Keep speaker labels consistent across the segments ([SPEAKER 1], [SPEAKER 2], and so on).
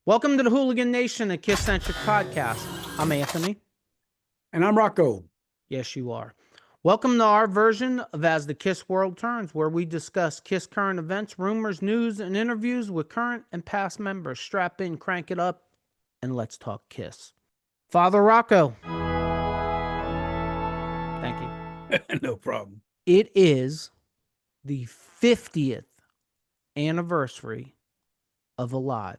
[SPEAKER 1] Welcome to the Hooligan Nation, a KISS-Centric podcast. I'm Anthony.
[SPEAKER 2] And I'm Rocco.
[SPEAKER 1] Yes, you are. Welcome to our version of As the KISS World Turns, where we discuss KISS current events, rumors, news, and interviews with current and past members. Strap in, crank it up, and let's talk KISS. Father Rocco. Thank you.
[SPEAKER 2] No problem.
[SPEAKER 1] It is the 50th anniversary of Alive.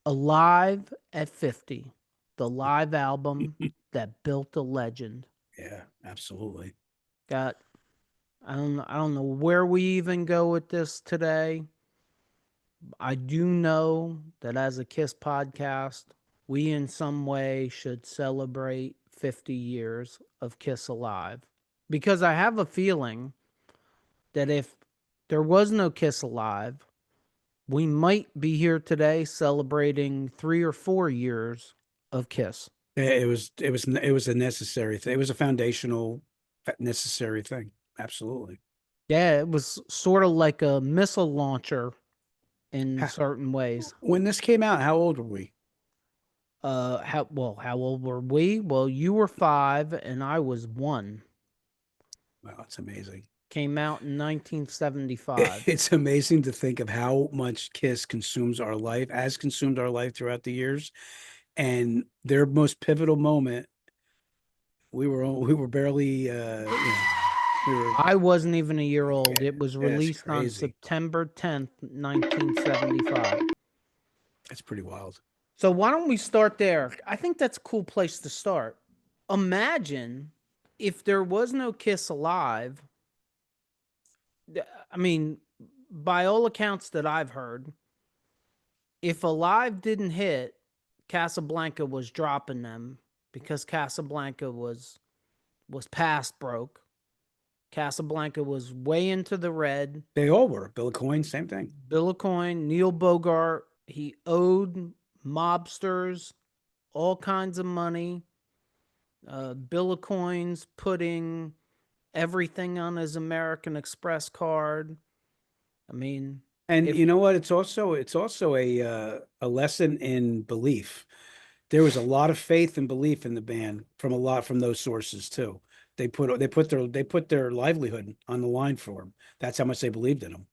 [SPEAKER 1] Alive at 50, the live album that built a legend.
[SPEAKER 2] Yeah, absolutely.
[SPEAKER 1] I don't know where we even go with this today. I do know that as a KISS podcast, we in some way should celebrate 50 years of KISS Alive. Because I have a feeling that if there was no KISS Alive, we might be here today celebrating 3 or 4 years of KISS.
[SPEAKER 2] It was a necessary thing. It was a foundational, necessary thing. Absolutely.
[SPEAKER 1] Yeah, it was sort of like a missile launcher in certain ways.
[SPEAKER 2] When this came out, how old were we?
[SPEAKER 1] How old were we? Well, you were 5 and I was 1.
[SPEAKER 2] Wow, it's amazing.
[SPEAKER 1] Came out in 1975.
[SPEAKER 2] It's amazing to think of how much KISS consumed our life throughout the years. And their most pivotal moment, we were barely
[SPEAKER 1] I wasn't even a year old. It was released on September 10th, 1975.
[SPEAKER 2] That's pretty wild.
[SPEAKER 1] So why don't we start there? I think that's a cool place to start. Imagine if there was no KISS Alive. I mean, by all accounts that I've heard, if Alive didn't hit, Casablanca was dropping them because Casablanca was past broke. Casablanca was way into the red.
[SPEAKER 2] They all were. Bill Coyne, same thing.
[SPEAKER 1] Bill Coyne, Neil Bogart, he owed mobsters all kinds of money. Bill Coyne's putting everything on his American Express card. I mean,
[SPEAKER 2] and you know what? It's also a lesson in belief. There was a lot of faith and belief in the band from those sources too. They put their livelihood on the line for him. That's how much they believed in him.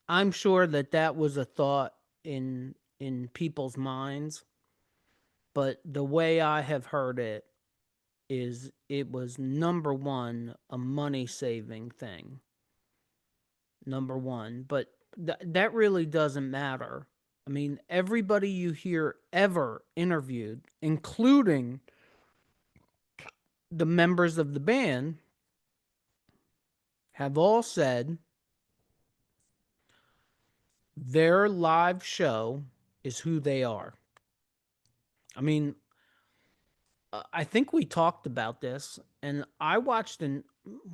[SPEAKER 1] I'm sure that was a thought in people's minds, but the way I have heard it is it was number one, a money-saving thing. Number one, but that really doesn't matter. I mean, everybody you hear ever interviewed, including the members of the band, have all said their live show is who they are. I mean, I think we talked about this, and I watched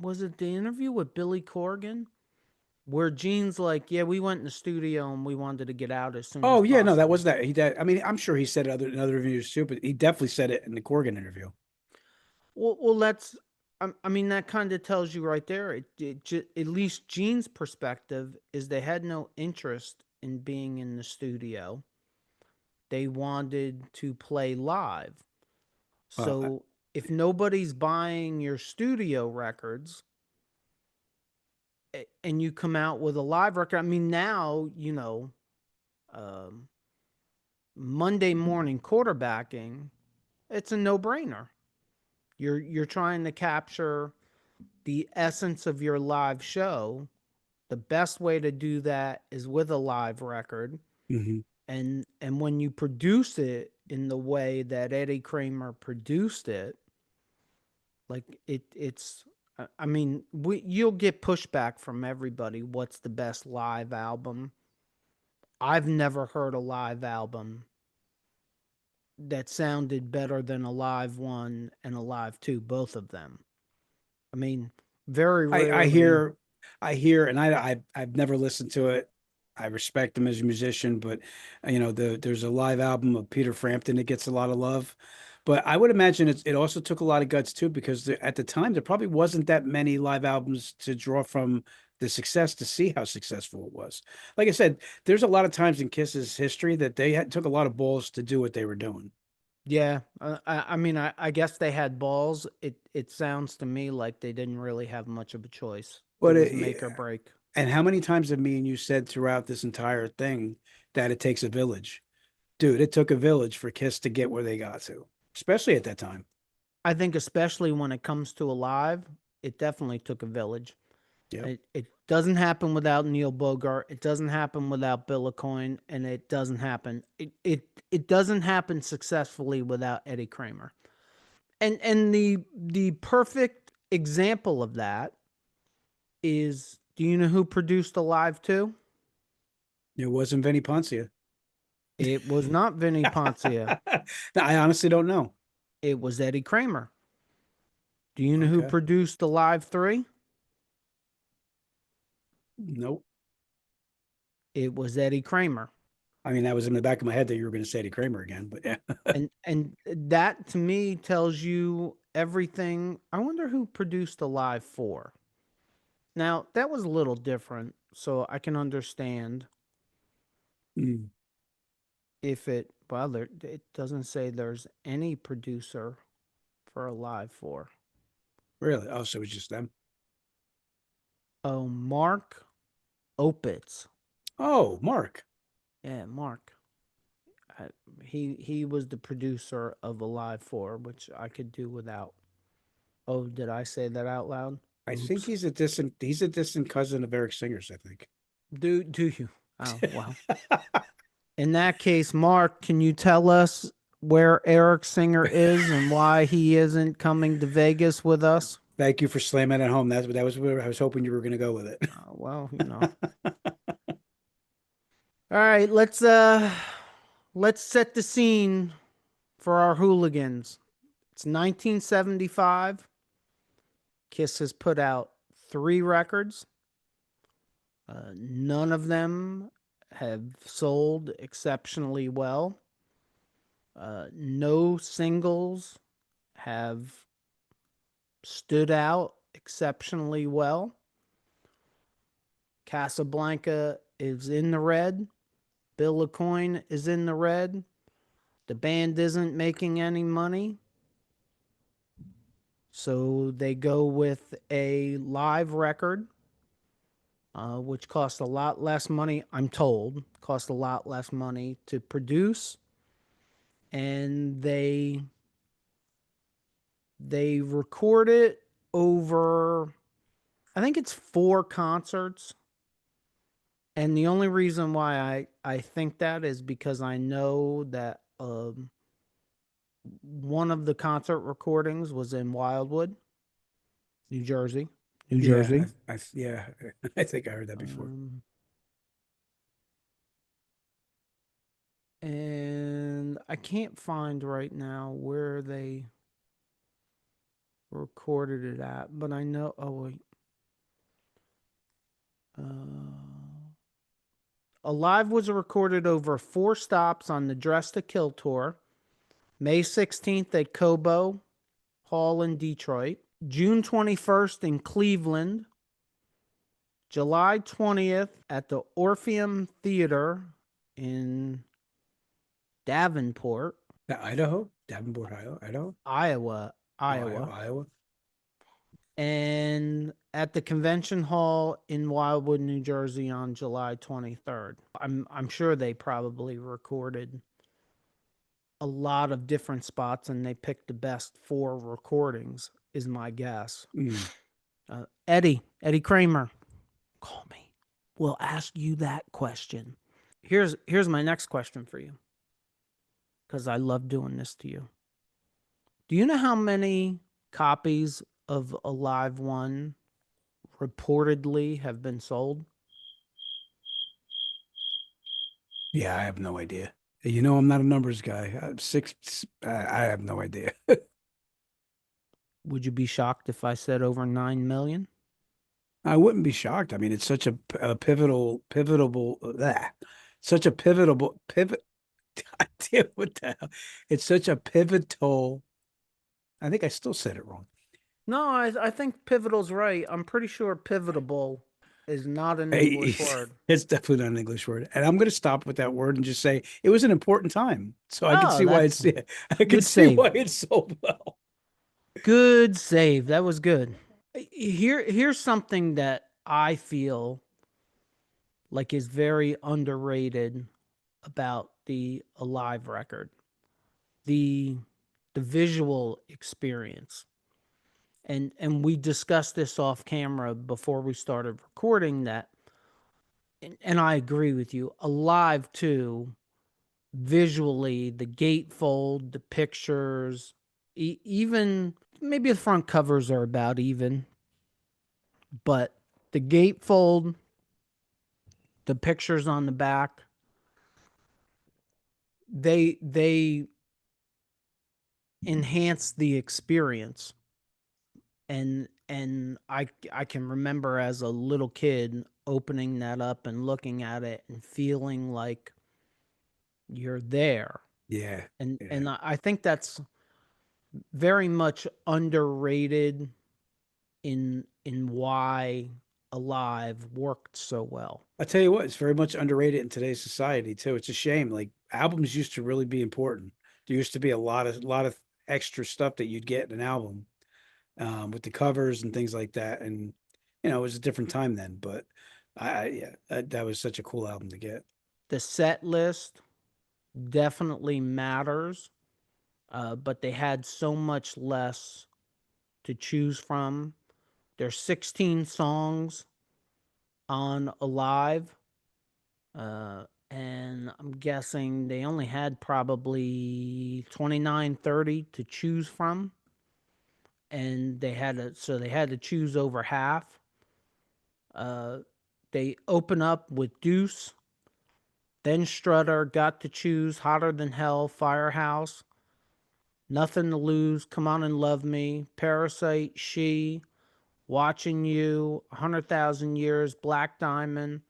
[SPEAKER 1] was it the interview with Billy Corgan, where Gene's like, yeah, we went in the studio and we wanted to get out as soon as possible.
[SPEAKER 2] No, that was that. I mean, I'm sure he said it in other interviews too, but he definitely said it in the Corgan interview.
[SPEAKER 1] Well, I mean, that kind of tells you right there, at least Gene's perspective is they had no interest in being in the studio. They wanted to play live. So if nobody's buying your studio records and you come out with a live record, I mean, now, Monday morning quarterbacking, it's a no-brainer. You're trying to capture the essence of your live show. The best way to do that is with a live record.
[SPEAKER 2] Mm-hmm.
[SPEAKER 1] And when you produce it in the way that Eddie Kramer produced it, like it's I mean, you'll get pushback from everybody. What's the best live album? I've never heard a live album that sounded better than a live 1 and a live 2, both of them. I mean, very rarely.
[SPEAKER 2] I hear, and I've never listened to it. I respect him as a musician, but there's a live album of Peter Frampton that gets a lot of love. But I would imagine it also took a lot of guts too, because at the time there probably wasn't that many live albums to draw from the success to see how successful it was. Like I said, there's a lot of times in Kiss's history that took a lot of balls to do what they were doing.
[SPEAKER 1] Yeah, I mean, I guess they had balls. It sounds to me like they didn't really have much of a choice. It
[SPEAKER 2] But
[SPEAKER 1] was make or break.
[SPEAKER 2] and how many times have me and you said throughout this entire thing that it takes a village? Dude, it took a village for Kiss to get where they got to, especially at that time.
[SPEAKER 1] I think especially when it comes to Alive, it definitely took a village.
[SPEAKER 2] Yep.
[SPEAKER 1] It doesn't happen without Neil Bogart. It doesn't happen without Bill Coyne, and it doesn't happen. It doesn't happen successfully without Eddie Kramer. And the perfect example of that is, do you know who produced Alive 2?
[SPEAKER 2] It wasn't Vinnie Poncia.
[SPEAKER 1] It was not Vinny Poncia.
[SPEAKER 2] I honestly don't know.
[SPEAKER 1] It was Eddie Kramer. Do you know who
[SPEAKER 2] Okay.
[SPEAKER 1] produced Alive 3?
[SPEAKER 2] Nope.
[SPEAKER 1] It was Eddie Kramer.
[SPEAKER 2] I mean, that was in the back of my head that you were going to say Eddie Kramer again, but yeah.
[SPEAKER 1] And that to me tells you everything. I wonder who produced Alive 4. Now, that was a little different, so I can understand
[SPEAKER 2] Mm,
[SPEAKER 1] if it, well, it doesn't say there's any producer for Alive 4.
[SPEAKER 2] really? Oh, so it was just them.
[SPEAKER 1] Oh, Mark Opitz.
[SPEAKER 2] Oh, Mark.
[SPEAKER 1] Yeah, Mark. I, he was the producer of Alive 4, which I could do without. Oh, did I say that out loud?
[SPEAKER 2] I think
[SPEAKER 1] Oops.
[SPEAKER 2] he's a distant cousin of Eric Singer's, I think.
[SPEAKER 1] Do you? Oh, well. In that case, Mark, can you tell us where Eric Singer is and why he isn't coming to Vegas with us?
[SPEAKER 2] Thank you for slamming it home. That was where I was hoping you were going to go with it.
[SPEAKER 1] Well, you know. All right, let's set the scene for our hooligans. It's 1975. Kiss has put out 3 records. None of them have sold exceptionally well. No singles have stood out exceptionally well. Casablanca is in the red. Bill Coyne is in the red. The band isn't making any money. So they go with a live record, which costs a lot less money, I'm told, costs a lot less money to produce. And they record it over, I think it's 4 concerts. And the only reason why I think that is because I know that one of the concert recordings was in Wildwood, New Jersey. New
[SPEAKER 2] Yeah,
[SPEAKER 1] Jersey.
[SPEAKER 2] yeah, I think I heard that before.
[SPEAKER 1] Um, and I can't find right now where they recorded it at, but I know. Oh wait, Alive was recorded over 4 stops on the Dress to Kill tour. May 16th at Cobo Hall in Detroit, June 21st in Cleveland, July 20th at the Orpheum Theater in Davenport,
[SPEAKER 2] Idaho, Davenport, Idaho,
[SPEAKER 1] Iowa,
[SPEAKER 2] Iowa,
[SPEAKER 1] Iowa,
[SPEAKER 2] Iowa.
[SPEAKER 1] and at the Convention Hall in Wildwood, New Jersey on July 23rd. I'm sure they probably recorded a lot of different spots and they picked the best 4 recordings is my guess.
[SPEAKER 2] Mm.
[SPEAKER 1] Eddie Kramer, call me. We'll ask you that question. Here's my next question for you, because I love doing this to you. Do you know how many copies of Alive 1 reportedly have been sold?
[SPEAKER 2] Yeah, I have no idea. You know, I'm not a numbers guy. I have no idea.
[SPEAKER 1] Would you be shocked if I said over 9 million?
[SPEAKER 2] I wouldn't be shocked. I mean, it's such a pivotal, such a pivot. God damn, what the hell? It's such a pivotal. I think I still said it wrong.
[SPEAKER 1] No, I think pivotal's right. I'm pretty sure pivotable. is not an
[SPEAKER 2] Hey,
[SPEAKER 1] English word.
[SPEAKER 2] it's definitely not an English word. And I'm going to stop with that word and just say it was an important time. So I can
[SPEAKER 1] Oh,
[SPEAKER 2] see why
[SPEAKER 1] that's
[SPEAKER 2] it's, I can
[SPEAKER 1] good
[SPEAKER 2] see
[SPEAKER 1] save.
[SPEAKER 2] why it's sold well.
[SPEAKER 1] Good save. That was good. Here's something that I feel like is very underrated about the Alive record. The the visual experience. And we discussed this off camera before we started recording that, and I agree with you. Alive too, visually, the gatefold, the pictures, even maybe the front covers are about even, but the gatefold, the pictures on the back, they enhance the experience. And I can remember as a little kid opening that up and looking at it and feeling like you're there.
[SPEAKER 2] Yeah.
[SPEAKER 1] And
[SPEAKER 2] Yeah.
[SPEAKER 1] and I think that's very much underrated in why Alive worked so well.
[SPEAKER 2] I tell you what, it's very much underrated in today's society too. It's a shame. Like albums used to really be important. There used to be a lot of extra stuff that you'd get in an album, with the covers and things like that. And it was a different time then. But yeah, that was such a cool album to get.
[SPEAKER 1] The set list definitely matters, but they had so much less to choose from. There's 16 songs on Alive, and I'm guessing they only had probably 29, 30 to choose from, and they had to choose over half. Uh, they open up with Deuce, then Strutter, Got to Choose, Hotter Than Hell, Firehouse, Nothing to Lose, Come On and Love Me, Parasite, She, Watching You, 100,000 Years, Black Diamond,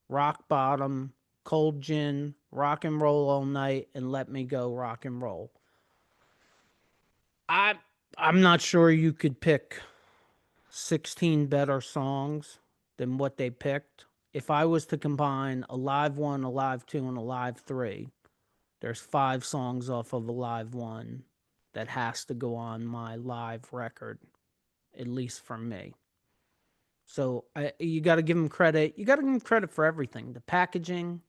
[SPEAKER 1] Rock Bottom, Cold Gin, Rock and Roll All Night, and Let Me Go Rock and Roll. I I'm not sure you could pick 16 better songs than what they picked. If I was to combine Alive 1, Alive 2, and Alive 3, there's 5 songs off of Alive 1 that has to go on my live record, at least for me. So you got to give them credit. You got to give them credit for everything. The packaging,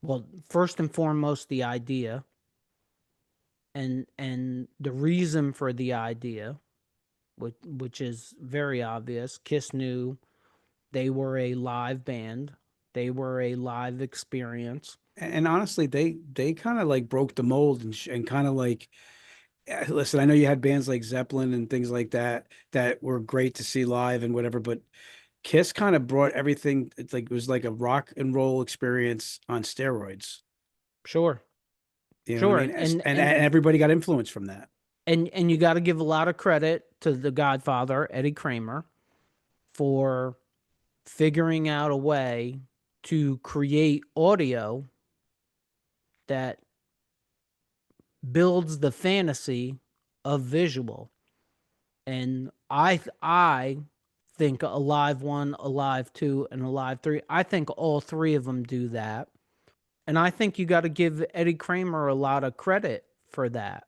[SPEAKER 1] well, first and foremost, the idea and the reason for the idea, which is very obvious. Kiss knew they were a live band. They were a live experience.
[SPEAKER 2] And honestly, they kind of like broke the mold and kind of like, listen, I know you had bands like Zeppelin and things like that that were great to see live and whatever, but Kiss kind of brought everything. It's like it was like a rock and roll experience on steroids.
[SPEAKER 1] Sure.
[SPEAKER 2] You know what I
[SPEAKER 1] Sure.
[SPEAKER 2] mean? And everybody got influence from that.
[SPEAKER 1] And you got to give a lot of credit to the Godfather, Eddie Kramer, for figuring out a way to create audio that builds the fantasy of visual. And I think Alive 1, Alive 2, and Alive 3, I think all three of them do that. And I think you got to give Eddie Kramer a lot of credit for that.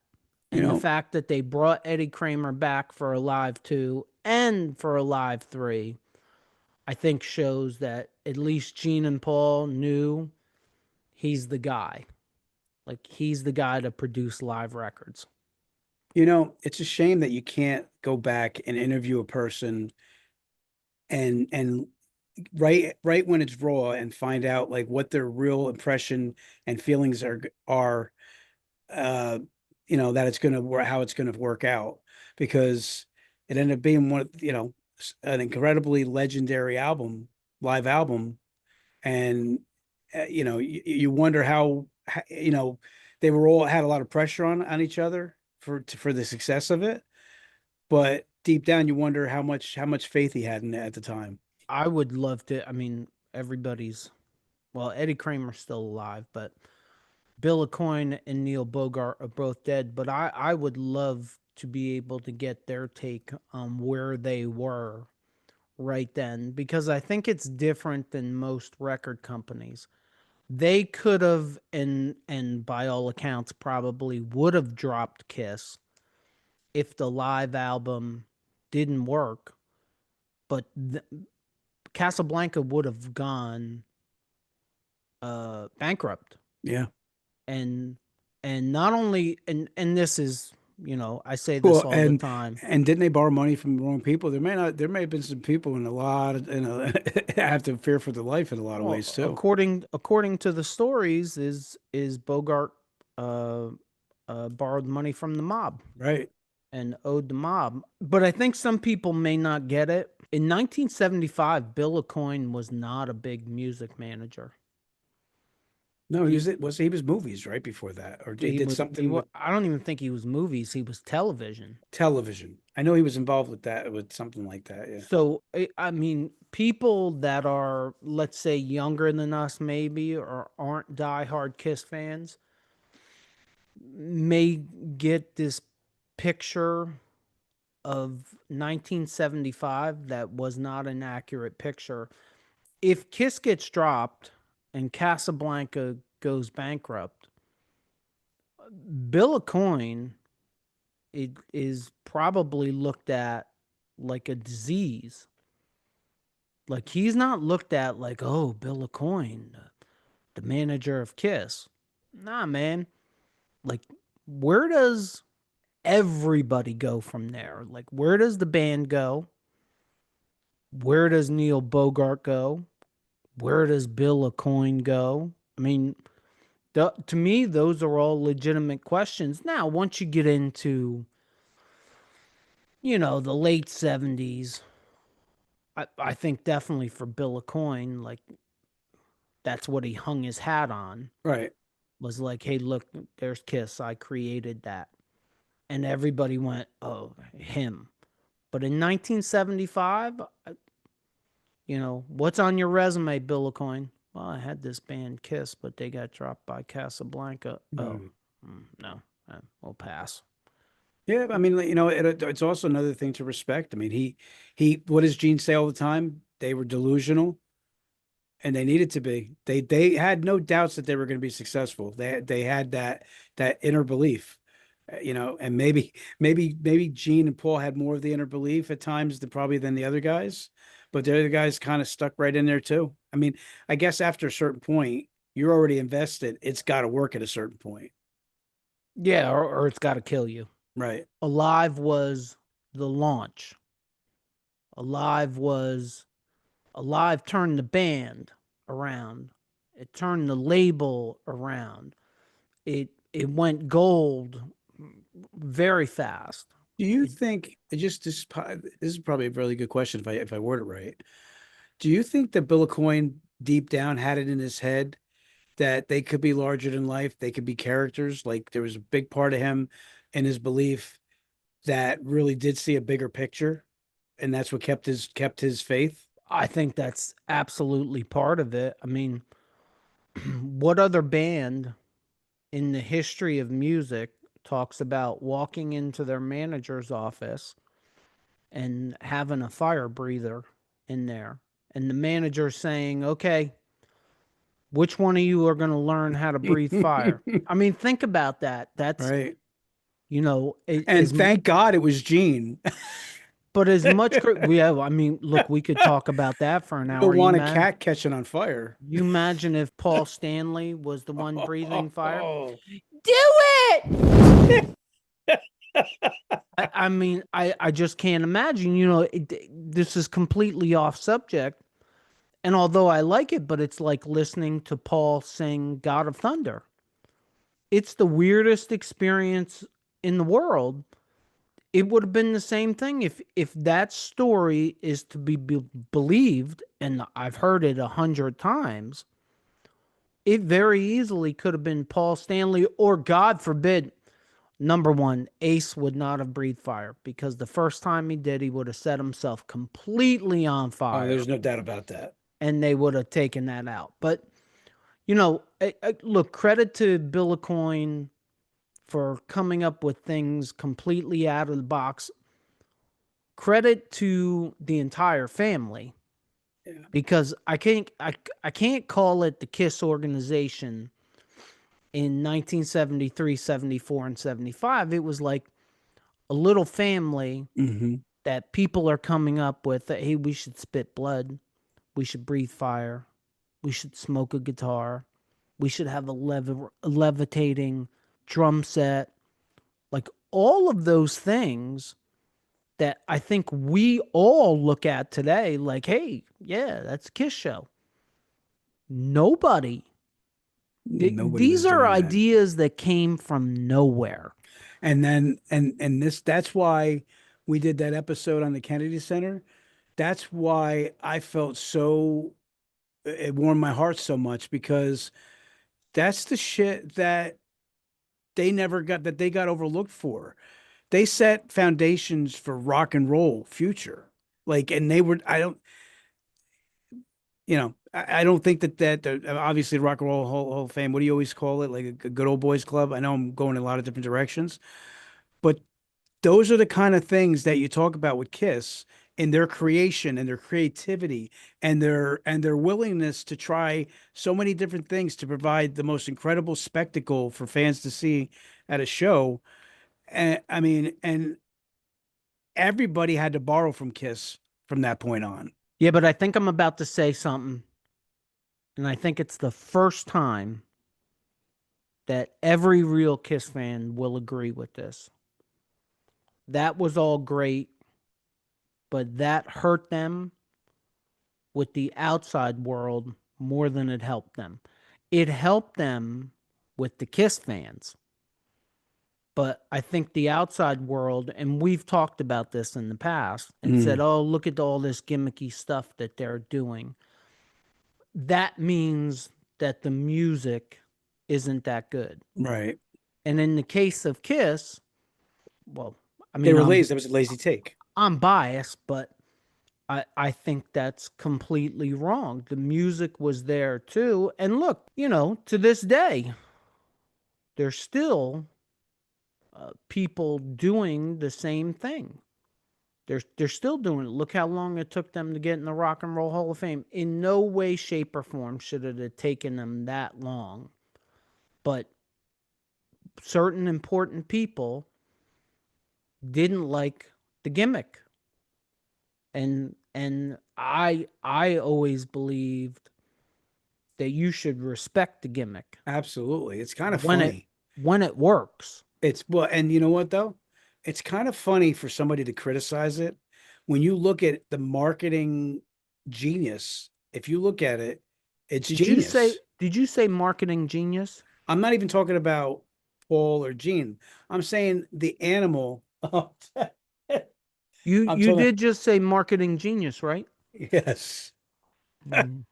[SPEAKER 2] You
[SPEAKER 1] And the
[SPEAKER 2] know,
[SPEAKER 1] fact that they brought Eddie Kramer back for Alive 2 and for Alive 3, I think shows that at least Gene and Paul knew he's the guy. Like he's the guy to produce live records.
[SPEAKER 2] it's a shame that you can't go back and interview a person and right when it's raw and find out like what their real impression and feelings are, uh that it's gonna work, how it's gonna work out, because it ended up being an incredibly legendary live album. And you wonder how they were all had a lot of pressure on each other for the success of it, but deep down you wonder how much faith he had in it at the time.
[SPEAKER 1] I would love to. I mean, everybody's, well, Eddie Kramer's still alive, but Bill Aucoin and Neil Bogart are both dead. But I would love to be able to get their take on where they were right then because I think it's different than most record companies. They could have and by all accounts probably would have dropped Kiss if the live album didn't work, but Casablanca would have gone bankrupt.
[SPEAKER 2] Yeah.
[SPEAKER 1] And not only and this is, I say this
[SPEAKER 2] Well,
[SPEAKER 1] all the time.
[SPEAKER 2] and didn't they borrow money from the wrong people? There may have been some people in a lot of, have to fear for their life in a lot of ways
[SPEAKER 1] Well,
[SPEAKER 2] too.
[SPEAKER 1] according to the stories, is Bogart uh, borrowed money from the mob
[SPEAKER 2] Right.
[SPEAKER 1] and owed the mob. But I think some people may not get it. In 1975, Bill Aucoin was not a big music manager.
[SPEAKER 2] No,
[SPEAKER 1] He
[SPEAKER 2] he was movies right before that, or he did
[SPEAKER 1] he
[SPEAKER 2] something
[SPEAKER 1] was.
[SPEAKER 2] with
[SPEAKER 1] I don't even think he was movies. He was television.
[SPEAKER 2] television. I know he was involved with that, with something like that. Yeah.
[SPEAKER 1] So I mean, people that are, let's say, younger than us, maybe, or aren't diehard Kiss fans, may get this picture of 1975 that was not an accurate picture. If Kiss gets dropped and Casablanca goes bankrupt, Bill Aucoin it is probably looked at like a disease. Like he's not looked at like, oh, Bill Aucoin, the manager of Kiss. Nah, man. Like, where does everybody go from there? Like, where does the band go? Where does Neil Bogart go? Where does Bill Aucoin go? I mean, to me, those are all legitimate questions. Now, once you get into, the late 70s, I think definitely for Bill Aucoin, like, that's what he hung his hat on.
[SPEAKER 2] Right.
[SPEAKER 1] Was like, hey, look, there's Kiss. I created that. And everybody went, oh, him. But in 1975, what's on your resume, Bill Aucoin? Well, I had this band Kiss, but they got dropped by Casablanca. Oh,
[SPEAKER 2] Mm.
[SPEAKER 1] no, we'll pass.
[SPEAKER 2] Yeah, I mean, it's also another thing to respect. I mean, what does Gene say all the time? They were delusional, and they needed to be. They had no doubts that they were going to be successful. They had that inner belief, and maybe Gene and Paul had more of the inner belief at times than the other guys, but the other guys kind of stuck right in there too. I mean, I guess after a certain point, you're already invested. It's got to work at a certain point.
[SPEAKER 1] Yeah, or it's got to kill you.
[SPEAKER 2] Right.
[SPEAKER 1] Alive was the launch. Alive was Alive turned the band around. It turned the label around. It went gold very fast.
[SPEAKER 2] Do you
[SPEAKER 1] It,
[SPEAKER 2] think this is probably a really good question if I word it right. Do you think that Bill Coyne deep down had it in his head that they could be larger than life, they could be characters? Like there was a big part of him and his belief that really did see a bigger picture, and that's what kept his faith.
[SPEAKER 1] I think that's absolutely part of it. I mean, what other band in the history of music talks about walking into their manager's office and having a fire breather in there and the manager saying, okay, which one of you are going to learn how to breathe fire? I mean, think about that. That's,
[SPEAKER 2] Right.
[SPEAKER 1] you know,
[SPEAKER 2] And thank God it was Gene.
[SPEAKER 1] but as much, yeah, I mean, look, we could talk about that for an
[SPEAKER 2] You don't
[SPEAKER 1] hour.
[SPEAKER 2] want a cat catching on fire.
[SPEAKER 1] You imagine if Paul Stanley was the one breathing fire?
[SPEAKER 2] Oh.
[SPEAKER 1] Do it! I mean, I just can't imagine. This is completely off subject. And although I like it, but it's like listening to Paul sing God of Thunder. It's the weirdest experience in the world. It would have been the same thing if that story is to be believed, and I've heard it 100 times. It very easily could have been Paul Stanley, or God forbid, number one, Ace would not have breathed fire because the first time he did, he would have set himself completely on
[SPEAKER 2] Oh,
[SPEAKER 1] fire
[SPEAKER 2] there's no doubt about that.
[SPEAKER 1] and they would have taken that out. But, look, credit to Bill Aucoin for coming up with things completely out of the box. credit to the entire family
[SPEAKER 2] Yeah.
[SPEAKER 1] because I can't call it the KISS organization in 1973, 74, and 75. It was like a little family
[SPEAKER 2] Hmm.
[SPEAKER 1] that people are coming up with that, hey, we should spit blood, we should breathe fire, we should smoke a guitar, we should have a levitating drum set, like all of those things that I think we all look at today like, hey, yeah, that's a KISS show. Nobody.
[SPEAKER 2] Nobody
[SPEAKER 1] These
[SPEAKER 2] was
[SPEAKER 1] are
[SPEAKER 2] doing that.
[SPEAKER 1] ideas that came from nowhere.
[SPEAKER 2] And then and this that's why we did that episode on the Kennedy Center. That's why I felt so it warmed my heart so much because that's the shit that they got overlooked for. They set foundations for rock and roll future. Like, and they were, I don't, I don't think that obviously Rock and Roll Hall of Fame, what do you always call it? Like a good old boys club. I know I'm going in a lot of different directions, but those are the kind of things that you talk about with Kiss in their creation and their creativity and their willingness to try so many different things to provide the most incredible spectacle for fans to see at a show. And I mean, and everybody had to borrow from Kiss from that point on.
[SPEAKER 1] Yeah, but I think I'm about to say something, and I think it's the first time that every real KISS fan will agree with this. That was all great, but that hurt them with the outside world more than it helped them. It helped them with the KISS fans, but I think the outside world, and we've talked about this in the past, and said,
[SPEAKER 2] Mm,
[SPEAKER 1] oh, look at all this gimmicky stuff that they're doing. That means that the music isn't that good.
[SPEAKER 2] right.
[SPEAKER 1] And in the case of KISS, well, I
[SPEAKER 2] They
[SPEAKER 1] mean,
[SPEAKER 2] were lazy. That was a lazy take.
[SPEAKER 1] I'm biased, but I think that's completely wrong. The music was there too. And look, to this day, there's still people doing the same thing. They're still doing it. Look how long it took them to get in the Rock and Roll Hall of Fame. In no way, shape, or form should it have taken them that long. But certain important people didn't like the gimmick. And I always believed that you should respect the gimmick
[SPEAKER 2] Absolutely. It's kind of
[SPEAKER 1] when it
[SPEAKER 2] funny.
[SPEAKER 1] when it works.
[SPEAKER 2] It's well, and you know what though? It's kind of funny for somebody to criticize it when you look at the marketing genius. If you look at it, it's genius.
[SPEAKER 1] Did you say marketing genius?
[SPEAKER 2] I'm not even talking about Paul or Gene. I'm saying the animal. I'm
[SPEAKER 1] You
[SPEAKER 2] talking,
[SPEAKER 1] did just say marketing genius, right?
[SPEAKER 2] yes.
[SPEAKER 1] Mm.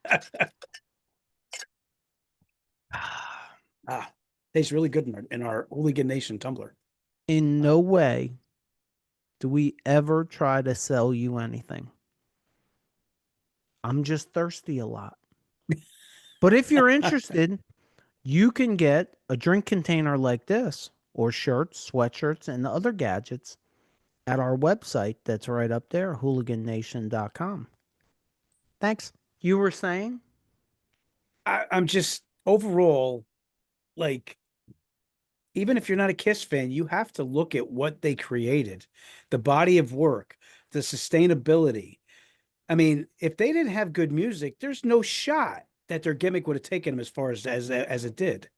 [SPEAKER 2] Ah, tastes really good in our Hooligan Nation tumbler.
[SPEAKER 1] In
[SPEAKER 2] Uh,
[SPEAKER 1] no way do we ever try to sell you anything. I'm just thirsty a lot. But if you're interested, you can get a drink container like this, or shirts, sweatshirts, and other gadgets at our website that's right up there, hooligannation.com. Thanks. You were saying?
[SPEAKER 2] I'm just overall like even if you're not a Kiss fan, you have to look at what they created, the body of work, the sustainability. I mean, if they didn't have good music, there's no shot that their gimmick would have taken them as far as it did.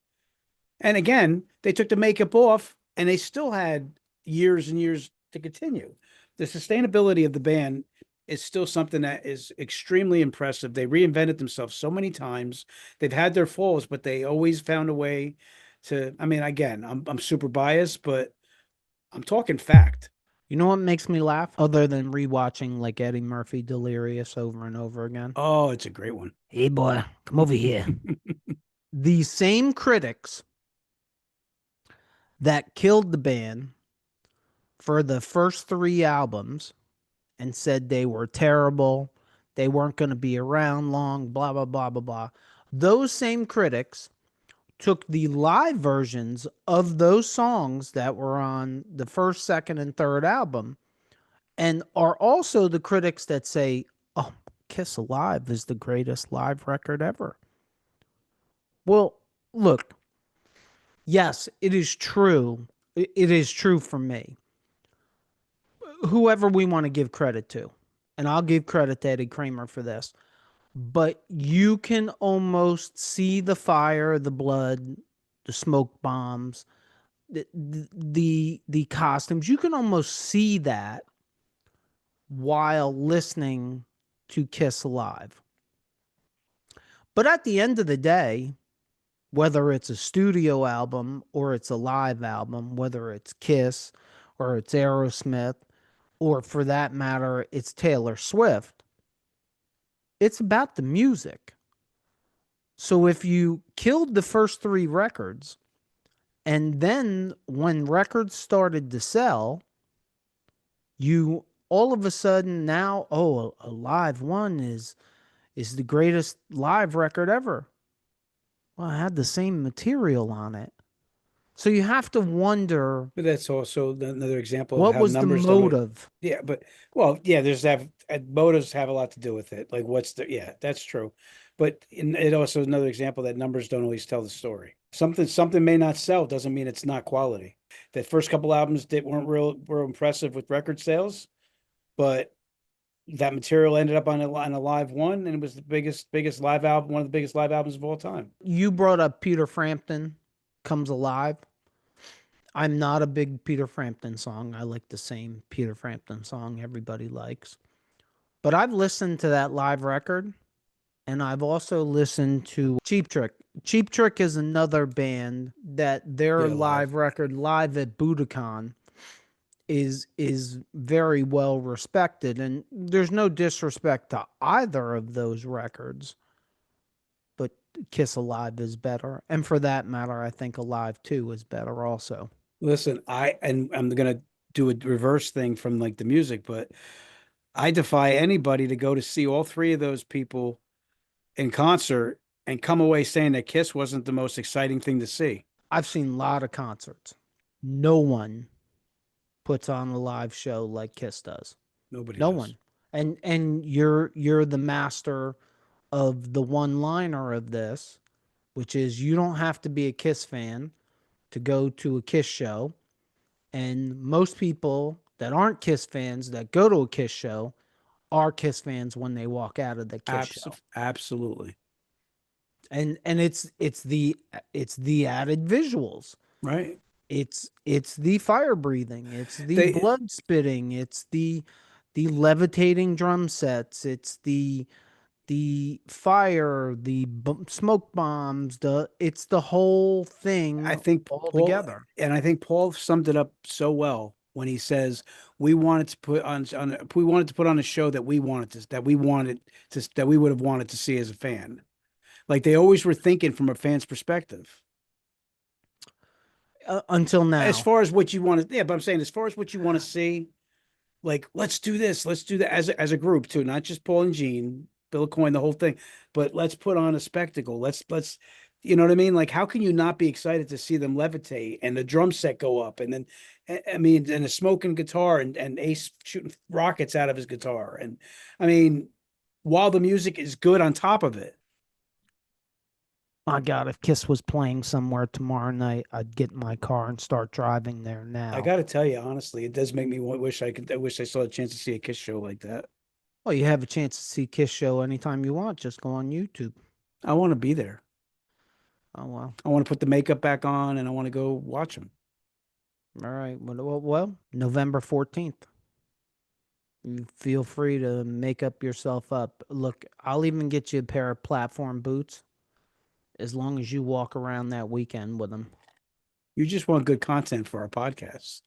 [SPEAKER 2] And again, they took the makeup off and they still had years and years to continue. The sustainability of the band is still something that is extremely impressive. They reinvented themselves so many times. They've had their falls, but they always found a way to. I mean, again, I'm super biased, but I'm talking fact.
[SPEAKER 1] You know what makes me laugh other than rewatching like Eddie Murphy Delirious over and over again?
[SPEAKER 2] Oh, it's a great one.
[SPEAKER 1] Hey boy, come over here. These same critics that killed the band for the first three albums and said they were terrible, they weren't going to be around long, blah, blah, blah, blah, blah. Those same critics took the live versions of those songs that were on the first, second, and third album and are also the critics that say, "Oh, Kiss Alive is the greatest live record ever." Well, look, yes, it is true. It is true for me. Whoever we want to give credit to, and I'll give credit to Eddie Kramer for this, but you can almost see the fire, the blood, the smoke bombs, the costumes. You can almost see that while listening to Kiss Alive. But at the end of the day, whether it's a studio album or it's a live album, whether it's Kiss or it's Aerosmith, or for that matter, it's Taylor Swift, it's about the music. So if you killed the first three records, and then when records started to sell, you all of a sudden now, oh, a live one is the greatest live record ever. Well, it had the same material on it. So you have to wonder,
[SPEAKER 2] But that's also another example of
[SPEAKER 1] what
[SPEAKER 2] how
[SPEAKER 1] was the
[SPEAKER 2] numbers don't.
[SPEAKER 1] motive?
[SPEAKER 2] Yeah, but well, yeah, there's that motives have a lot to do with it. Like, what's the? Yeah, that's true. But it also is another example that numbers don't always tell the story. Something may not sell doesn't mean it's not quality. The first couple albums that weren't were impressive with record sales, but that material ended up on a live one, and it was the biggest live album, one of the biggest live albums of all time.
[SPEAKER 1] You brought up Peter Frampton Comes Alive. I'm not a big Peter Frampton song. I like the same Peter Frampton song everybody likes. But I've listened to that live record, and I've also listened to Cheap Trick. Cheap Trick is another band that their
[SPEAKER 2] Yeah, live.
[SPEAKER 1] live record, Live at Budokan, is very well respected, and there's no disrespect to either of those records, but Kiss Alive is better, and for that matter, I think Alive 2 is better also.
[SPEAKER 2] Listen, I'm gonna do a reverse thing from like the music, but I defy anybody to go to see all three of those people in concert and come away saying that Kiss wasn't the most exciting thing to see.
[SPEAKER 1] I've seen a lot of concerts. No one puts on a live show like Kiss does.
[SPEAKER 2] Nobody
[SPEAKER 1] No
[SPEAKER 2] does.
[SPEAKER 1] one. And you're the master of the one liner of this, which is you don't have to be a Kiss fan to go to a Kiss show. And most people that aren't Kiss fans that go to a Kiss show are Kiss fans when they walk out of the Kiss show.
[SPEAKER 2] Absolutely.
[SPEAKER 1] And it's the added visuals.
[SPEAKER 2] Right.
[SPEAKER 1] It's the fire breathing, it's the
[SPEAKER 2] They
[SPEAKER 1] blood spitting, it's the levitating drum sets, it's the fire, the smoke bombs, it's the whole
[SPEAKER 2] I
[SPEAKER 1] thing
[SPEAKER 2] think
[SPEAKER 1] all
[SPEAKER 2] Paul
[SPEAKER 1] together.
[SPEAKER 2] and I think Paul summed it up so well when he says we wanted to put on we wanted to put on a show that we wanted to that we would have wanted to see as a fan. Like they always were thinking from a fan's perspective.
[SPEAKER 1] Until
[SPEAKER 2] As
[SPEAKER 1] now.
[SPEAKER 2] far as what you want to, yeah, but I'm saying as far as what you want to see, like let's do this, let's do that as a group too, not just Paul and Gene, Bill Coyne, the whole thing, but let's put on a spectacle. Let's you know what I mean? Like how can you not be excited to see them levitate and the drum set go up and then I mean and a smoking guitar and Ace shooting rockets out of his guitar and I mean while the music is good on top of it.
[SPEAKER 1] My God, if Kiss was playing somewhere tomorrow night, I'd get in my car and start driving there
[SPEAKER 2] I
[SPEAKER 1] now.
[SPEAKER 2] got to tell you honestly, it does make me wish I wish I saw a chance to see a Kiss show like that.
[SPEAKER 1] Well, you have a chance to see Kiss show anytime you want. Just go on YouTube.
[SPEAKER 2] I want to be there.
[SPEAKER 1] Oh well.
[SPEAKER 2] I want to put the makeup back on and I want to go watch them.
[SPEAKER 1] All right. Well, November 14th. You feel free to make up yourself up. Look, I'll even get you a pair of platform boots as long as you walk around that weekend with them.
[SPEAKER 2] You just want good content for our podcast.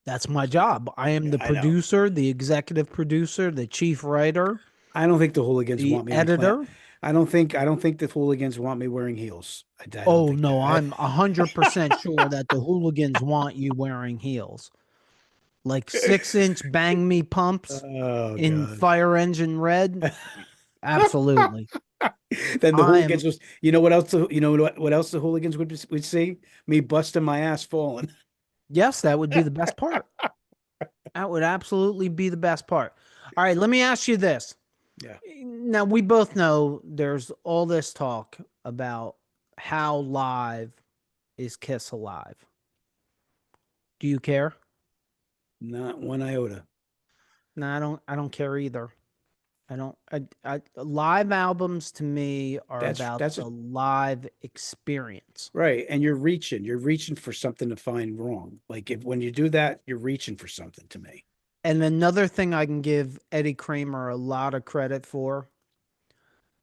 [SPEAKER 1] That's my job. I am the
[SPEAKER 2] I know.
[SPEAKER 1] producer, the executive producer, the chief writer,
[SPEAKER 2] I don't think the hooligans
[SPEAKER 1] the
[SPEAKER 2] want me on plant.
[SPEAKER 1] editor.
[SPEAKER 2] I don't think the hooligans want me wearing heels. I don't
[SPEAKER 1] Oh
[SPEAKER 2] think
[SPEAKER 1] no,
[SPEAKER 2] that.
[SPEAKER 1] I'm 100% sure that the hooligans want you wearing heels. Like 6-inch bang me pumps
[SPEAKER 2] Oh
[SPEAKER 1] in
[SPEAKER 2] God.
[SPEAKER 1] fire engine red. Absolutely.
[SPEAKER 2] Then the
[SPEAKER 1] I am
[SPEAKER 2] hooligans was, you know what else the hooligans would see? Me busting my ass falling.
[SPEAKER 1] Yes, that would be the best part. That would absolutely be the best part. All right, let me ask you this.
[SPEAKER 2] Yeah.
[SPEAKER 1] Now, we both know there's all this talk about how live is Kiss alive. Do you care?
[SPEAKER 2] Not one iota.
[SPEAKER 1] No, I don't care either. I don't live albums to me are about
[SPEAKER 2] That's a
[SPEAKER 1] the live experience.
[SPEAKER 2] right. And you're reaching for something to find wrong. Like if when you do that, you're reaching for something to me.
[SPEAKER 1] And another thing I can give Eddie Kramer a lot of credit for,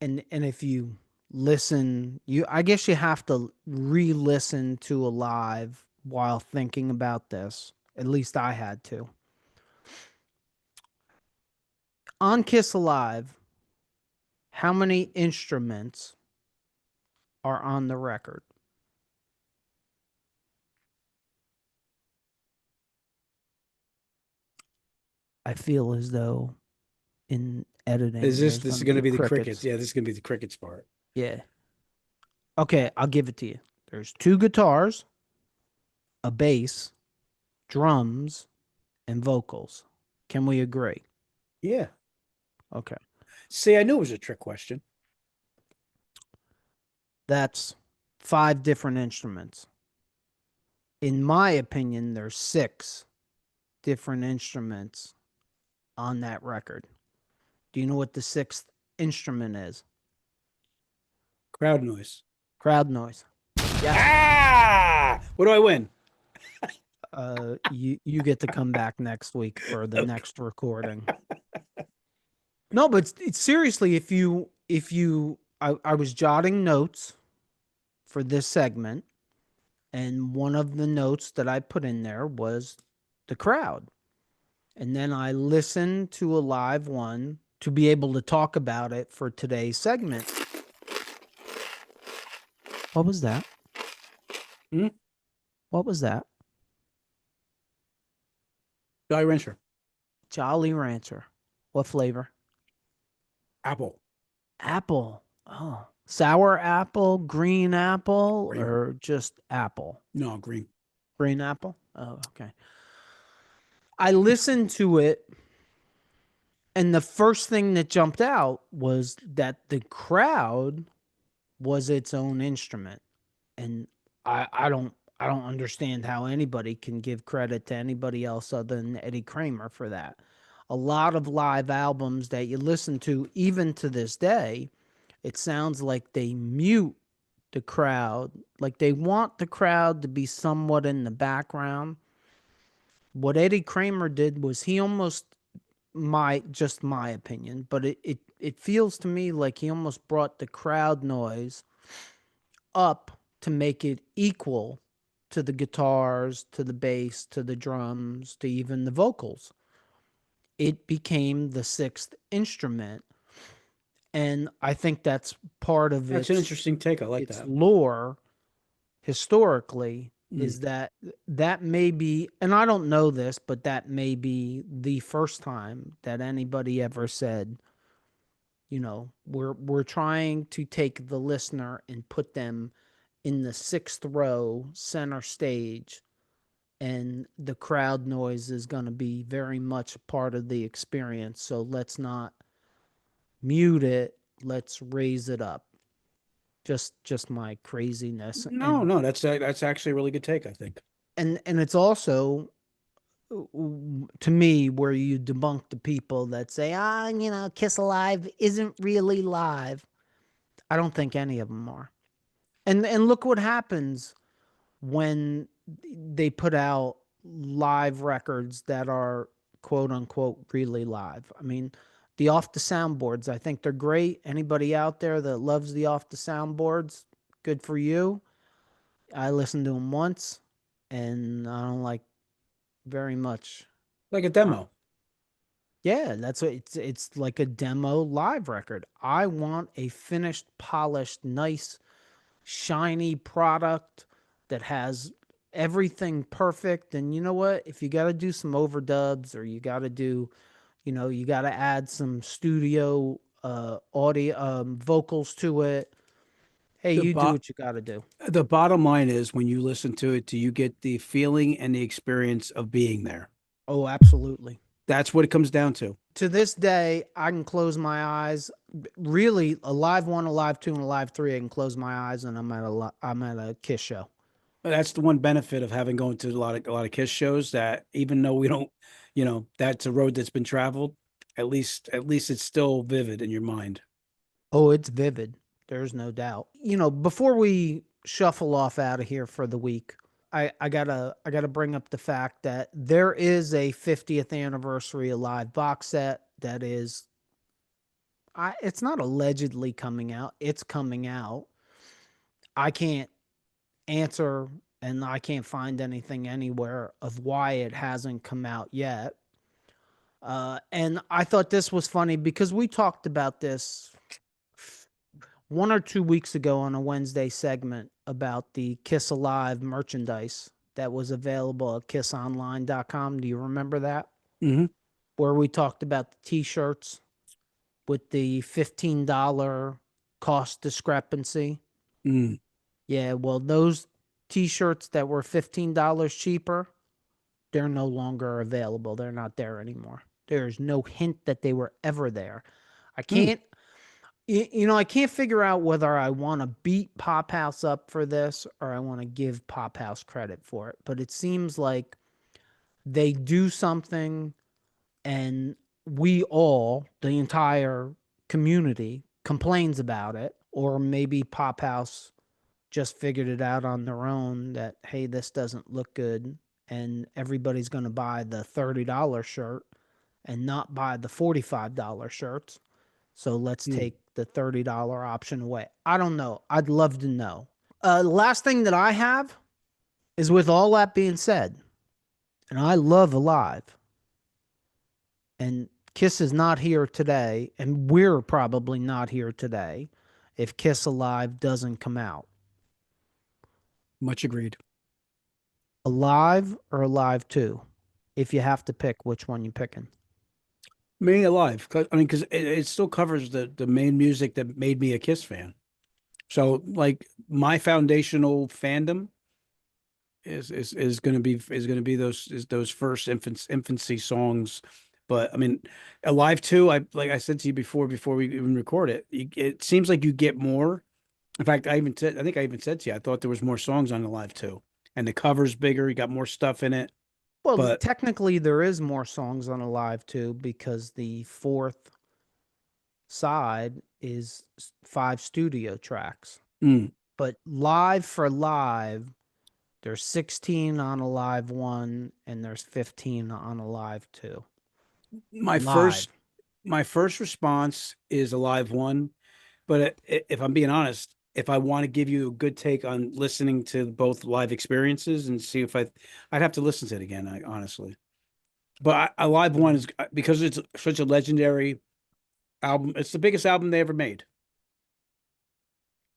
[SPEAKER 1] and if you listen, you I guess you have to re-listen to a live while thinking about this. At least I had to. On Kiss Alive, how many instruments are on the record? I feel as though in
[SPEAKER 2] Is
[SPEAKER 1] editing
[SPEAKER 2] this
[SPEAKER 1] there's
[SPEAKER 2] this
[SPEAKER 1] going
[SPEAKER 2] is
[SPEAKER 1] to
[SPEAKER 2] going
[SPEAKER 1] be
[SPEAKER 2] to be the crickets?
[SPEAKER 1] crickets.
[SPEAKER 2] Yeah, this is going to be the crickets part.
[SPEAKER 1] Yeah. Okay, I'll give it to you. There's two guitars, a bass, drums, and vocals. Can we agree?
[SPEAKER 2] Yeah.
[SPEAKER 1] Okay.
[SPEAKER 2] See, I knew it was a trick question.
[SPEAKER 1] That's five different instruments. In my opinion, there's six different instruments on that record. Do you know what the sixth instrument is?
[SPEAKER 2] Crowd noise.
[SPEAKER 1] Crowd noise. Yes.
[SPEAKER 2] Ah! What do I win?
[SPEAKER 1] You get to come back next week for the
[SPEAKER 2] Okay.
[SPEAKER 1] next recording. No, but it's seriously, if you I was jotting notes for this segment, and one of the notes that I put in there was the crowd. And then I listened to a live one to be able to talk about it for today's segment. What was that?
[SPEAKER 2] Hmm?
[SPEAKER 1] What was that?
[SPEAKER 2] Jolly Rancher.
[SPEAKER 1] Jolly Rancher. What flavor?
[SPEAKER 2] Apple.
[SPEAKER 1] Apple. Oh, sour apple, green apple,
[SPEAKER 2] Green.
[SPEAKER 1] or just apple?
[SPEAKER 2] No, green.
[SPEAKER 1] Green apple? Oh, okay. I listened to it, and the first thing that jumped out was that the crowd was its own instrument. And I don't understand how anybody can give credit to anybody else other than Eddie Kramer for that. A lot of live albums that you listen to, even to this day, it sounds like they mute the crowd, like they want the crowd to be somewhat in the background. What Eddie Kramer did was he almost, my opinion, but it feels to me like he almost brought the crowd noise up to make it equal to the guitars, to the bass, to the drums, to even the vocals. It became the sixth instrument. And I think that's part of
[SPEAKER 2] That's an interesting take. I like
[SPEAKER 1] its
[SPEAKER 2] that.
[SPEAKER 1] lore historically,
[SPEAKER 2] Mm.
[SPEAKER 1] is that that may be, and I don't know this, but that may be the first time that anybody ever said, we're trying to take the listener and put them in the sixth row, center stage, and the crowd noise is going to be very much a part of the experience. So let's not mute it. Let's raise it up. Just my craziness.
[SPEAKER 2] No,
[SPEAKER 1] and
[SPEAKER 2] no, that's actually a really good take, I think.
[SPEAKER 1] and it's also, to me, where you debunk the people that say, Kiss Alive isn't really live. I don't think any of them are. And look what happens when they put out live records that are quote unquote really live. I mean, the off the soundboards, I think they're great. Anybody out there that loves the off the soundboards, good for you. I listened to them once, and I don't like very much.
[SPEAKER 2] Like a
[SPEAKER 1] Uh,
[SPEAKER 2] demo.
[SPEAKER 1] yeah, that's what it's like, a demo live record. I want a finished, polished, nice, shiny product that has everything perfect. And you know what? If you got to do some overdubs, or you got to do, you got to add some studio audio, vocals to it, hey,
[SPEAKER 2] The
[SPEAKER 1] you do
[SPEAKER 2] bo
[SPEAKER 1] what you got to do.
[SPEAKER 2] the bottom line is when you listen to it, do you get the feeling and the experience of being there?
[SPEAKER 1] Oh, absolutely.
[SPEAKER 2] That's what it comes down to.
[SPEAKER 1] To this day, I can close my eyes. Really, a live one, a live two, and a live three. I can close my eyes, and I'm at a Kiss show.
[SPEAKER 2] That's the one benefit of having going to a lot of Kiss shows, that even though we don't, that's a road that's been traveled, at least it's still vivid in your mind.
[SPEAKER 1] Oh, it's vivid. There's no doubt. Before we shuffle off out of here for the week, I gotta bring up the fact that there is a 50th anniversary Alive box set that is it's not allegedly coming out. It's coming out. I can't answer and I can't find anything anywhere of why it hasn't come out yet. And I thought this was funny because we talked about this 1 or 2 weeks ago on a Wednesday segment about the Kiss Alive merchandise that was available at kissonline.com. Do you remember that?
[SPEAKER 2] Hmm.
[SPEAKER 1] Where we talked about the t shirts with the $15 cost discrepancy.
[SPEAKER 2] Mm.
[SPEAKER 1] Yeah, well, those t shirts that were $15 cheaper, they're no longer available. They're not there anymore. There's no hint that they were ever there. I
[SPEAKER 2] Mm.
[SPEAKER 1] can't I can't figure out whether I want to beat Pop House up for this or I want to give Pop House credit for it. But it seems like they do something and we all, the entire community, complains about it. Or maybe Pop House just figured it out on their own that, hey, this doesn't look good. And everybody's going to buy the $30 shirt and not buy the $45 shirts. So let's
[SPEAKER 2] Mm.
[SPEAKER 1] take the $30 option away. I don't know. I'd love to know. Last thing that I have is, with all that being said, and I love Alive, and Kiss is not here today, and we're probably not here today if Kiss Alive doesn't come out.
[SPEAKER 2] Much agreed.
[SPEAKER 1] Alive or Alive 2? If you have to pick, which one you picking?
[SPEAKER 2] Me alive. I mean, because it still covers the main music that made me a Kiss fan. So, like, my foundational fandom is going to be those first infancy songs. But I mean, Alive too. I like I said to you before we even record it. It seems like you get more. In fact, I think I even said to you, I thought there was more songs on Alive too, and the cover's bigger. You got more stuff in it.
[SPEAKER 1] Well,
[SPEAKER 2] But
[SPEAKER 1] technically, there is more songs on Alive 2 because the fourth side is 5 studio tracks.
[SPEAKER 2] mm,
[SPEAKER 1] But live for live, there's 16 on Alive 1 and there's 15 on Alive 2.
[SPEAKER 2] my
[SPEAKER 1] Live.
[SPEAKER 2] first my first response is Alive one. But if I'm being honest, if I want to give you a good take on listening to both live experiences and see if I'd have to listen to it again, honestly. But I Live One is because it's such a legendary album. It's the biggest album they ever made.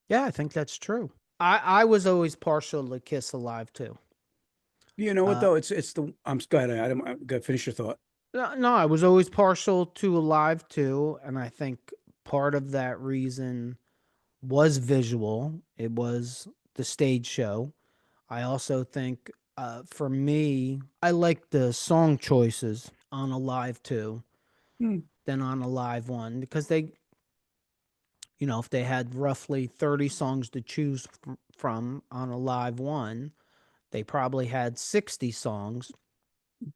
[SPEAKER 1] Yeah, I think that's true. I was always partial to Kiss Alive too.
[SPEAKER 2] You know what
[SPEAKER 1] Uh,
[SPEAKER 2] though? It's the go ahead. I'm gonna finish your thought.
[SPEAKER 1] no, no, I was always partial to Alive too, and I think part of that reason was visual. It was the stage show. I also think, for me, I like the song choices on Alive 2
[SPEAKER 2] Hmm.
[SPEAKER 1] than on Alive 1 because if they had roughly 30 songs to choose from on Alive 1, they probably had 60 songs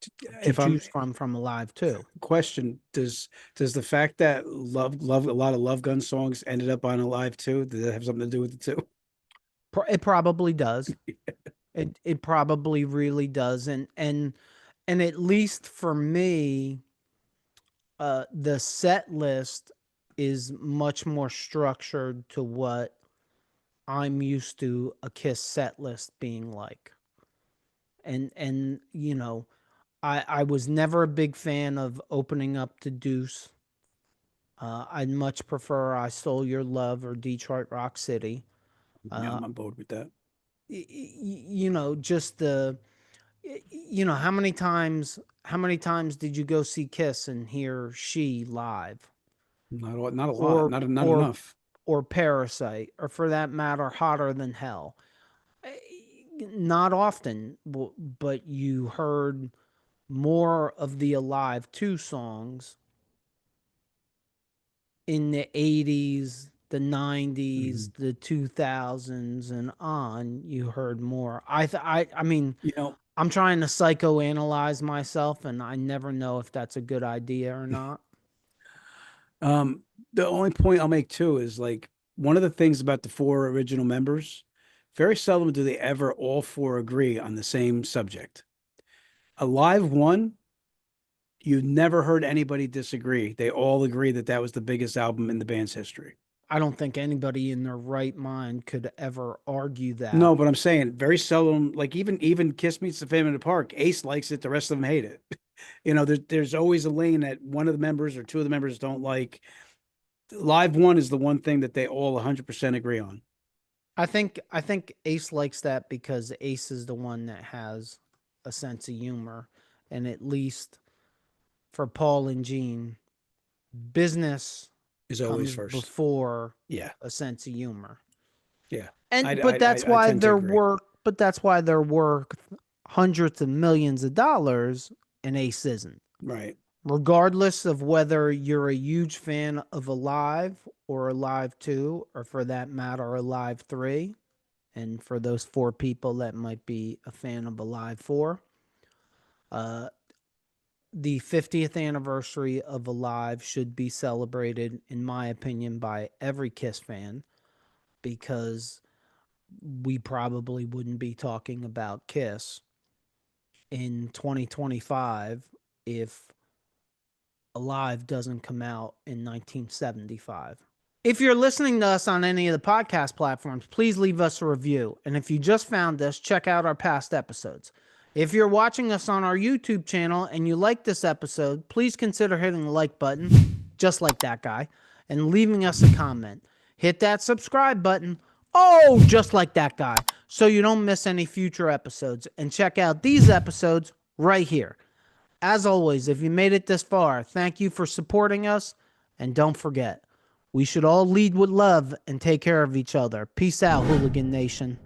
[SPEAKER 1] to
[SPEAKER 2] If I'm
[SPEAKER 1] choose from Alive 2.
[SPEAKER 2] question, does the fact that love a lot of Love Gun songs ended up on Alive too? Does that have something to do with it too?
[SPEAKER 1] It probably does. It probably really does. And at least for me, the set list is much more structured to what I'm used to a Kiss set list being like. And I was never a big fan of opening up to Deuce. I'd much prefer I Stole Your Love or Detroit Rock City.
[SPEAKER 2] Yeah,
[SPEAKER 1] Uh,
[SPEAKER 2] I'm on board with that.
[SPEAKER 1] just how many times did you go see Kiss and hear She live?
[SPEAKER 2] Not a lot.
[SPEAKER 1] or
[SPEAKER 2] Not
[SPEAKER 1] or
[SPEAKER 2] enough.
[SPEAKER 1] or Parasite, or for that matter, Hotter Than Hell. Eh, Not often, but you heard. more of the Alive 2 songs in the 80s, the 90s,
[SPEAKER 2] Mhm.
[SPEAKER 1] the 2000s and on. You heard more. I mean,
[SPEAKER 2] You know,
[SPEAKER 1] I'm trying to psychoanalyze myself, and I never know if that's a good idea or not.
[SPEAKER 2] um, the only point I'll make too is like one of the things about the four original members, very seldom do they ever all four agree on the same subject. Alive one, you never heard anybody disagree. They all agree that that was the biggest album in the band's history.
[SPEAKER 1] I don't think anybody in their right mind could ever argue
[SPEAKER 2] No,
[SPEAKER 1] that.
[SPEAKER 2] but I'm saying very seldom, like even Kiss meets the Phantom in the Park, Ace likes it, the rest of them hate it. There's always a lane that one of the members or two of the members don't like. Live one is the one thing that they all 100% agree on.
[SPEAKER 1] I think Ace likes that because Ace is the one that has a sense of humor, and at least for Paul and Gene, business
[SPEAKER 2] Is always
[SPEAKER 1] comes
[SPEAKER 2] first.
[SPEAKER 1] before
[SPEAKER 2] Yeah,
[SPEAKER 1] a sense of humor.
[SPEAKER 2] yeah.
[SPEAKER 1] And but that's
[SPEAKER 2] I
[SPEAKER 1] why
[SPEAKER 2] tend to
[SPEAKER 1] they're
[SPEAKER 2] agree.
[SPEAKER 1] worth but that's why they're worth hundreds of millions of dollars, and Ace isn't.
[SPEAKER 2] Right.
[SPEAKER 1] Regardless of whether you're a huge fan of Alive or Alive 2, or for that matter, Alive 3, and for those four people that might be a fan of Alive 4, uh, the 50th anniversary of Alive should be celebrated, in my opinion, by every Kiss fan, because we probably wouldn't be talking about Kiss in 2025 if Alive doesn't come out in 1975. If you're listening to us on any of the podcast platforms, please leave us a review. And if you just found us, check out our past episodes. If you're watching us on our YouTube channel and you like this episode, please consider hitting the like button, just like that guy, and leaving us a comment. Hit that subscribe button, oh, just like that guy, so you don't miss any future episodes. And check out these episodes right here. As always, if you made it this far, thank you for supporting us. And don't forget, we should all lead with love and take care of each other. Peace out, Hooligan Nation.